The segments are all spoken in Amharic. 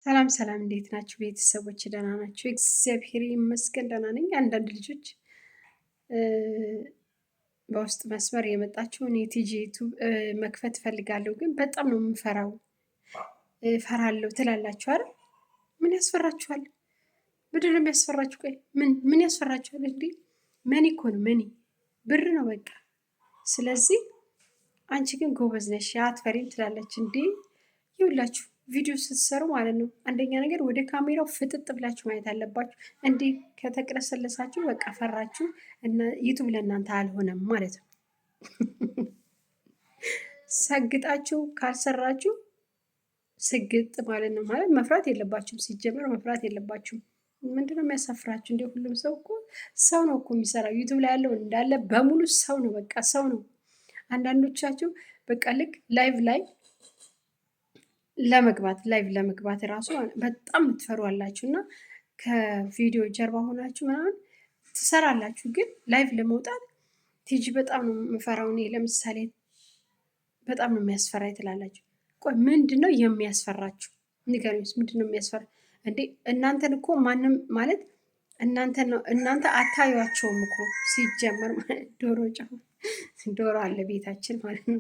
ሰላም ሰላም፣ እንዴት ናችሁ ቤተሰቦች? ደህና ናችሁ? እግዚአብሔር ይመስገን ደህና ነኝ። አንዳንድ ልጆች በውስጥ መስመር የመጣችሁ እኔ ቲጂ ዩቱብ መክፈት እፈልጋለሁ ግን በጣም ነው የምፈራው እፈራለሁ ትላላችሁ አይደል? ምን ያስፈራችኋል? ምንድን ነው የሚያስፈራችሁ? ቆይ ምን ያስፈራችኋል እንዴ? መኒ እኮ ነው መኒ፣ ብር ነው በቃ። ስለዚህ አንቺ ግን ጎበዝ ነሽ አትፈሪም ትላለች እንዴ። ይውላችሁ ቪዲዮ ስትሰሩ ማለት ነው አንደኛ ነገር ወደ ካሜራው ፍጥጥ ብላችሁ ማየት አለባችሁ። እንዲህ ከተቅለሰለሳችሁ በቃ ፈራችሁ እና ዩቱብ ለእናንተ አልሆነም ማለት ነው። ሰግጣችሁ ካልሰራችሁ ስግጥ ማለት ነው። ማለት መፍራት የለባችሁም። ሲጀመር መፍራት የለባችሁም። ምንድነው የሚያሳፍራችሁ? እንደ ሁሉም ሰው እኮ ሰው ነው እኮ የሚሰራው። ዩቱብ ላይ ያለው እንዳለ በሙሉ ሰው ነው፣ በቃ ሰው ነው። አንዳንዶቻችሁ በቃ ልክ ላይቭ ለመግባት ራሱ በጣም የምትፈሩ አላችሁ እና ከቪዲዮ ጀርባ ሆናችሁ ምናምን ትሰራላችሁ፣ ግን ላይቭ ለመውጣት ቲጂ በጣም ነው የምፈራው እኔ ለምሳሌ በጣም ነው የሚያስፈራኝ ትላላችሁ። ቆይ ምንድን ነው የሚያስፈራችሁ? ንገሩኝ። ምንድን ነው የሚያስፈራ እንዴ? እናንተን እኮ ማንም ማለት እናንተ አታዩቸውም እኮ ሲጀመር። ዶሮ ጫ ዶሮ አለ ቤታችን ማለት ነው።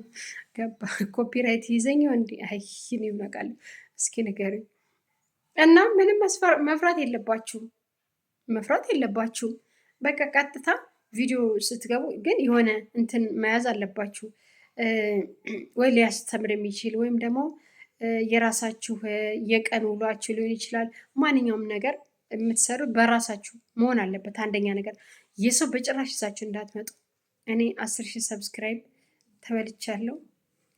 ገባ ኮፒራይት ይዘኝ እንዲ አይን ይመቃል። እስኪ ንገሩኝ። እና ምንም መፍራት የለባችሁም። በቃ ቀጥታ ቪዲዮ ስትገቡ ግን የሆነ እንትን መያዝ አለባችሁ፣ ወይ ሊያስተምር የሚችል ወይም ደግሞ የራሳችሁ የቀን ውሏችሁ ሊሆን ይችላል። ማንኛውም ነገር የምትሰሩ በራሳችሁ መሆን አለበት። አንደኛ ነገር የሰው በጭራሽ ይዛችሁ እንዳትመጡ። እኔ 10,000 ሰብስክራይብ ተበልቻለሁ።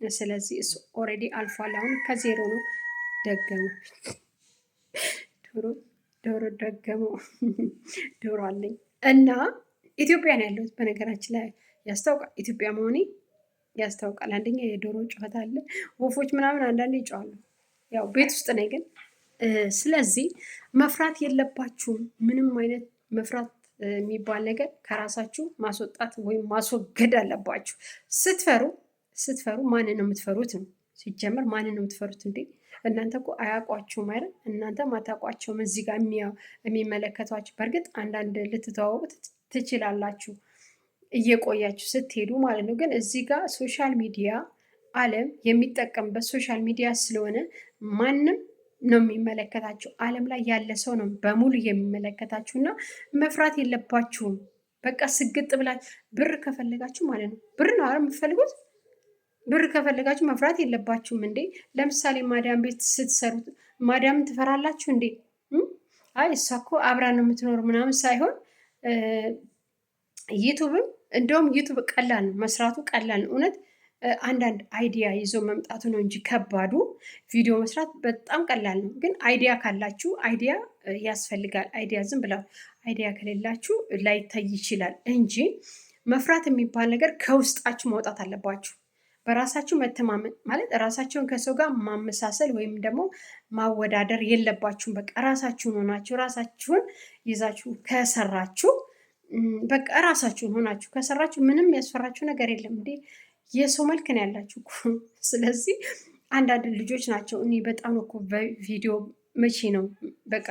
ስለዚህ እሱ ኦልሬዲ አልፏል። አሁን ከዜሮ ነው። ደገመው ዶሮ ደገመው። ዶሮ አለኝ እና ኢትዮጵያ ነው ያለሁት። በነገራችን ላይ ያስታውቃል፣ ኢትዮጵያ መሆኔ ያስታውቃል። አንደኛ የዶሮ ጩኸት አለ፣ ወፎች ምናምን አንዳንዴ ይጮሃሉ። ያው ቤት ውስጥ ነኝ ግን። ስለዚህ መፍራት የለባችሁም። ምንም አይነት መፍራት የሚባል ነገር ከራሳችሁ ማስወጣት ወይም ማስወገድ አለባችሁ። ስትፈሩ ማንን ነው የምትፈሩት ነው ሲጀመር። ማንን ነው የምትፈሩት እንዴ? እናንተ እኮ አያውቋችሁም አይደል? እናንተም አታውቋቸውም እዚህ ጋር የሚመለከቷችሁ። በእርግጥ አንዳንድ ልትተዋወቁ ትችላላችሁ እየቆያችሁ ስትሄዱ ማለት ነው። ግን እዚህ ጋር ሶሻል ሚዲያ ዓለም የሚጠቀምበት ሶሻል ሚዲያ ስለሆነ ማንም ነው የሚመለከታችሁ። ዓለም ላይ ያለ ሰው ነው በሙሉ የሚመለከታችሁ እና መፍራት የለባችሁም። በቃ ስግጥ ብላችሁ ብር ከፈለጋችሁ ማለት ነው። ብር ነው አይደል የምትፈልጉት? ብር ከፈለጋችሁ መፍራት የለባችሁም እንዴ። ለምሳሌ ማዳም ቤት ስትሰሩት ማዳምን ትፈራላችሁ እንዴ? አይ እሷ እኮ አብራ ነው የምትኖር ምናምን ሳይሆን ዩቱብም እንደውም ዩቱብ ቀላል ነው መስራቱ፣ ቀላል ነው እውነት። አንዳንድ አይዲያ ይዞ መምጣቱ ነው እንጂ ከባዱ ቪዲዮ መስራት በጣም ቀላል ነው። ግን አይዲያ ካላችሁ አይዲያ ያስፈልጋል። አይዲያ ዝም ብላ አይዲያ ከሌላችሁ ላይታይ ይችላል እንጂ መፍራት የሚባል ነገር ከውስጣችሁ ማውጣት አለባችሁ። በራሳችሁ መተማመን ማለት ራሳችሁን ከሰው ጋር ማመሳሰል ወይም ደግሞ ማወዳደር የለባችሁም። በቃ ራሳችሁን ሆናችሁ ራሳችሁን ይዛችሁ ከሰራችሁ በቃ ራሳችሁን ሆናችሁ ከሰራችሁ ምንም ያስፈራችሁ ነገር የለም እንዴ። የሰው መልክ ነው ያላችሁ እኮ። ስለዚህ አንዳንድ ልጆች ናቸው እኔ በጣም እኮ በቪዲዮ መቼ ነው በቃ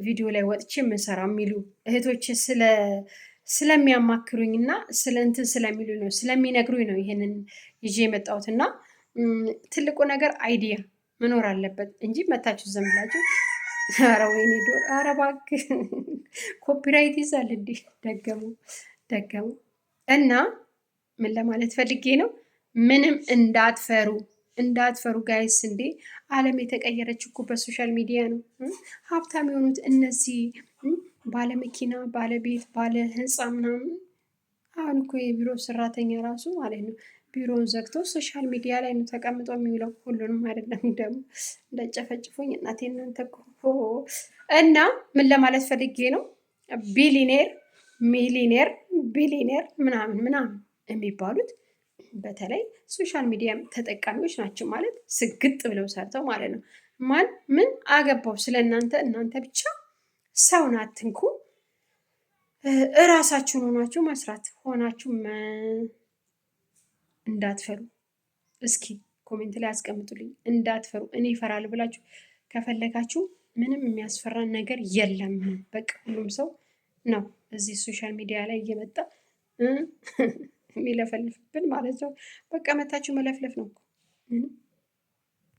ቪዲዮ ላይ ወጥቼ የምሰራ የሚሉ እህቶች ስለሚያማክሩኝ እና ስለ እንትን ስለሚሉ ነው ስለሚነግሩኝ ነው ይሄንን ይዤ የመጣሁት። እና ትልቁ ነገር አይዲያ መኖር አለበት እንጂ መታችሁ ዝም ብላችሁ ኧረ ወይኔ ዶር ኧረ እባክህ ኮፒራይት ይዛል እንዲህ ደገሙ እና ምን ለማለት ፈልጌ ነው? ምንም እንዳትፈሩ ጋይስ። እንዴ ዓለም የተቀየረች እኮ በሶሻል ሚዲያ ነው። ሀብታም የሆኑት እነዚህ ባለ መኪና፣ ባለ ቤት፣ ባለ ህንፃ ምናምን። አሁን እኮ የቢሮ ሰራተኛ ራሱ ማለት ነው ቢሮውን ዘግቶ ሶሻል ሚዲያ ላይ ነው ተቀምጦ የሚውለው። ሁሉንም አይደለም ደግሞ እንደጨፈጭፉኝ እናቴ እናንተ እኮ። እና ምን ለማለት ፈልጌ ነው? ቢሊኔር፣ ሚሊኔር፣ ቢሊኔር ምናምን የሚባሉት በተለይ ሶሻል ሚዲያ ተጠቃሚዎች ናቸው። ማለት ስግጥ ብለው ሰርተው ማለት ነው። ማን ምን አገባው ስለ እናንተ? እናንተ ብቻ ሰውን አትንኩ። እራሳችሁን ሆናችሁ መስራት ሆናችሁ እንዳትፈሩ። እስኪ ኮሜንት ላይ አስቀምጡልኝ። እንዳትፈሩ። እኔ ይፈራል ብላችሁ ከፈለጋችሁ ምንም የሚያስፈራን ነገር የለም። በቃ ሁሉም ሰው ነው እዚህ ሶሻል ሚዲያ ላይ እየመጣ የሚለፈልፍብን ማለት ነው። በቃ መታችሁ መለፍለፍ ነው እኮ